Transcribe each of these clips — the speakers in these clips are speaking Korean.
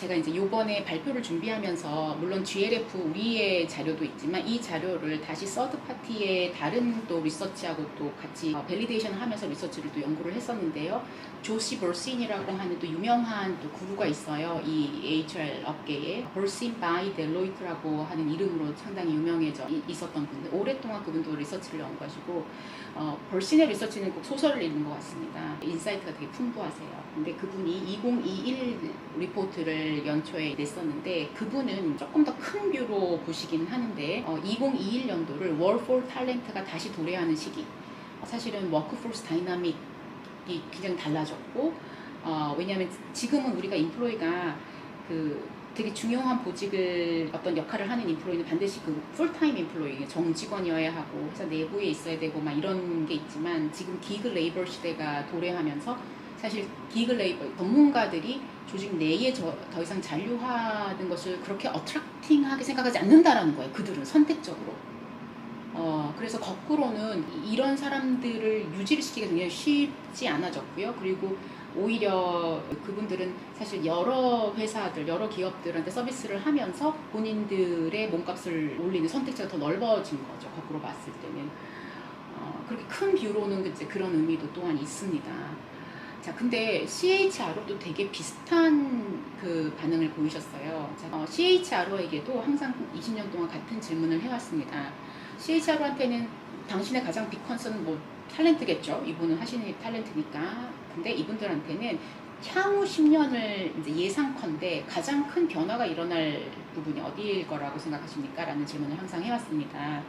제가 이제 요번에 발표를 준비하면서 물론 GLF 우리의 자료도 있지만 이 자료를 다시 서드 파티의 다른 또 리서치하고 또 같이 밸리데이션 하면서 리서치를 또 연구를 했었는데요. 조시 벌신이라고 하는 또 유명한 또 구루가 있어요. 이 HR 업계에 벌신 바이 델로이트라고 하는 이름으로 상당히 유명해져 있었던 분인데 오랫동안 그분도 리서치를 연구하시고 벌신의 리서치는 꼭 소설을 읽는 것 같습니다. 인사이트가 되게 풍부하세요. 근데 그분이 2021 리포트를 연초에 냈었는데 그분은 조금 더 큰 뷰로 보시긴 하는데 2021년도를 War for Talent가 다시 도래하는 시기, 사실은 워크포스 다이나믹이 굉장히 달라졌고 왜냐하면 지금은 우리가 인플로이가 그 되게 중요한 보직을 어떤 역할을 하는 인플로이는 반드시 그 풀타임 인플로이 정직원이어야 하고 회사 내부에 있어야 되고 막 이런 게 있지만 지금 기그 레이버 시대가 도래하면서 사실 기그 레이버 전문가들이 조직 내에 더 이상 잔류하는 것을 그렇게 어트랙팅하게 생각하지 않는다라는 거예요. 그들은 선택적으로. 그래서 거꾸로는 이런 사람들을 유지를 시키기가 굉장히 쉽지 않아졌고요. 그리고 오히려 그분들은 사실 여러 회사들, 여러 기업들한테 서비스를 하면서 본인들의 몸값을 올리는 선택지가 더 넓어진 거죠. 거꾸로 봤을 때는. 그렇게 큰 뷰로는 이제 그런 의미도 또한 있습니다. 자, 근데 CHRO도 되게 비슷한 그 반응을 보이셨어요. CHRO에게도 항상 20년 동안 같은 질문을 해왔습니다. CHRO한테는 당신의 가장 빅 컨선은 뭐 탤런트겠죠. 이분은 하시는 탤런트니까. 근데 이분들한테는 향후 10년을 이제 예상컨대 가장 큰 변화가 일어날 부분이 어디일 거라고 생각하십니까? 라는 질문을 항상 해왔습니다.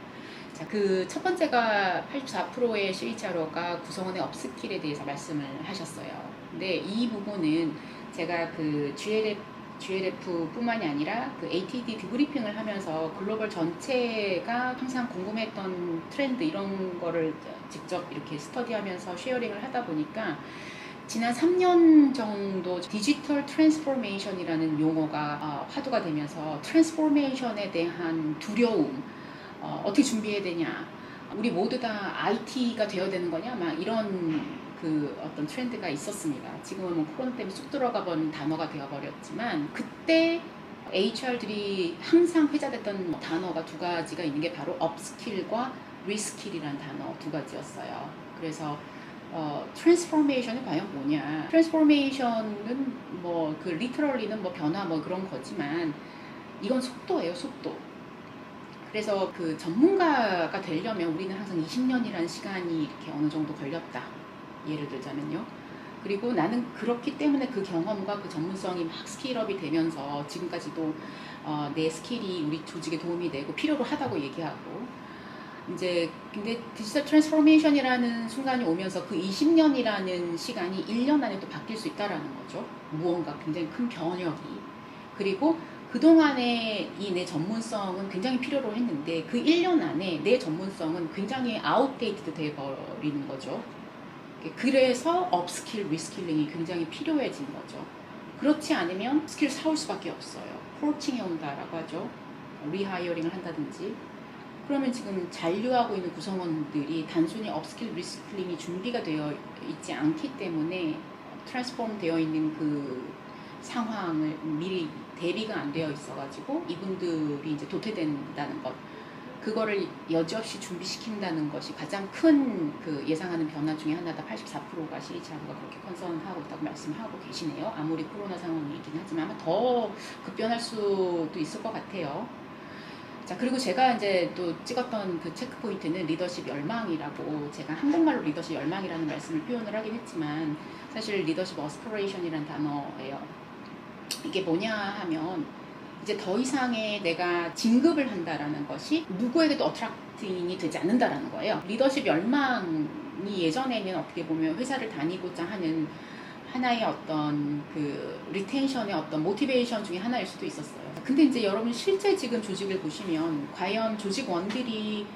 자, 그 첫 번째가 84%의 CHRO가 구성원의 업스킬에 대해서 말씀을 하셨어요. 근데 이 부분은 제가 그 GLF 뿐만이 아니라 그 ATD 디브리핑을 하면서 글로벌 전체가 항상 궁금했던 트렌드 이런 거를 직접 이렇게 스터디하면서 쉐어링을 하다 보니까 지난 3년 정도 디지털 트랜스포메이션이라는 용어가 화두가 되면서 트랜스포메이션에 대한 두려움, 어떻게 준비해야 되냐, 우리 모두 다 IT가 되어야 되는 거냐, 막 이런 그 어떤 트렌드가 있었습니다. 지금은 뭐 코로나 때문에 쑥 들어가 버린 단어가 되어버렸지만 그때 HR들이 항상 회자됐던 단어가 두 가지가 있는 게 바로 업스킬과 리스킬이라는 단어 두 가지였어요. 그래서 트랜스포메이션이 과연 뭐냐? 트랜스포메이션은 뭐 그 리터럴리는 뭐 변화 뭐 그런 거지만 이건 속도예요, 속도. 그래서 그 전문가가 되려면 우리는 항상 20년이라는 시간이 이렇게 어느 정도 걸렸다. 예를 들자면요. 그리고 나는 그렇기 때문에 그 경험과 그 전문성이 막 스킬업이 되면서 지금까지도 내 스킬이 우리 조직에 도움이 되고 필요로 하다고 얘기하고 이제 근데 디지털 트랜스포메이션이라는 순간이 오면서 그 20년이라는 시간이 1년 안에 또 바뀔 수 있다라는 거죠. 무언가 굉장히 큰 변혁이. 그리고 그동안의 이 내 전문성은 굉장히 필요로 했는데 그 1년 안에 내 전문성은 굉장히 아웃데이트드 돼버리는 거죠. 그래서 업스킬, 리스킬링이 굉장히 필요해진 거죠. 그렇지 않으면 스킬을 사올 수밖에 없어요. 포칭해 온다라고 하죠. 리하이어링을 한다든지. 그러면 지금 잔류하고 있는 구성원들이 단순히 업스킬, 리스킬링이 준비가 되어 있지 않기 때문에 트랜스폼 되어 있는 그 상황을 미리 대비가 안 되어 있어가지고 이분들이 이제 도태된다는 것, 그거를 여지없이 준비시킨다는 것이 가장 큰 그 예상하는 변화 중에 하나다. 84%가 CHRO가 그렇게 컨선하고 있다고 말씀하고 계시네요. 아무리 코로나 상황이긴 하지만 아마 더 급변할 수도 있을 것 같아요. 자, 그리고 제가 이제 또 찍었던 그 체크 포인트는 리더십 열망이라고, 제가 한국말로 리더십 열망이라는 말씀을 표현을 하긴 했지만 사실 리더십 어스피레이션이라는 단어예요. 이게 뭐냐 하면 이제 더 이상의 내가 진급을 한다라는 것이 누구에게도 어트랙팅이 되지 않는다라는 거예요. 리더십 열망이 예전에는 어떻게 보면 회사를 다니고자 하는 하나의 어떤 그 리텐션의 어떤 모티베이션 중에 하나일 수도 있었어요. 근데 이제 여러분 실제 지금 조직을 보시면 과연 조직원들이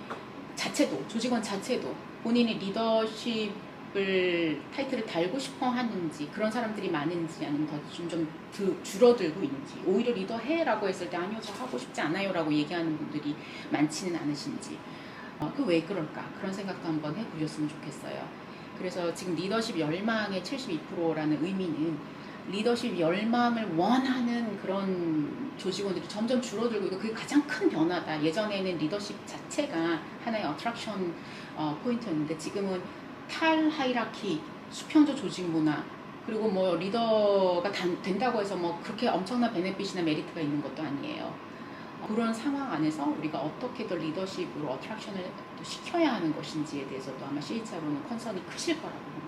조직원 자체도 본인이 리더십을 타이틀을 달고 싶어 하는지, 그런 사람들이 많은지, 아니면 더 좀 줄어들고 있는지, 오히려 리더해라고 했을 때 아니요 저 하고 싶지 않아요 라고 얘기하는 분들이 많지는 않으신지, 그 왜 그럴까, 그런 생각도 한번 해보셨으면 좋겠어요. 그래서 지금 리더십 열망의 72%라는 의미는 리더십 열망을 원하는 그런 조직원들이 점점 줄어들고 있고 그게 가장 큰 변화다. 예전에는 리더십 자체가 하나의 어트랙션 포인트였는데 지금은 탈 하이라키, 수평적 조직 문화 그리고 뭐 리더가 된다고 해서 뭐 그렇게 엄청난 베네핏이나 메리트가 있는 것도 아니에요. 그런 상황 안에서 우리가 어떻게 더 리더십으로 어트랙션을 또 시켜야 하는 것인지에 대해서도 아마 CHRO는 컨선이 크실 거라고 봅니다.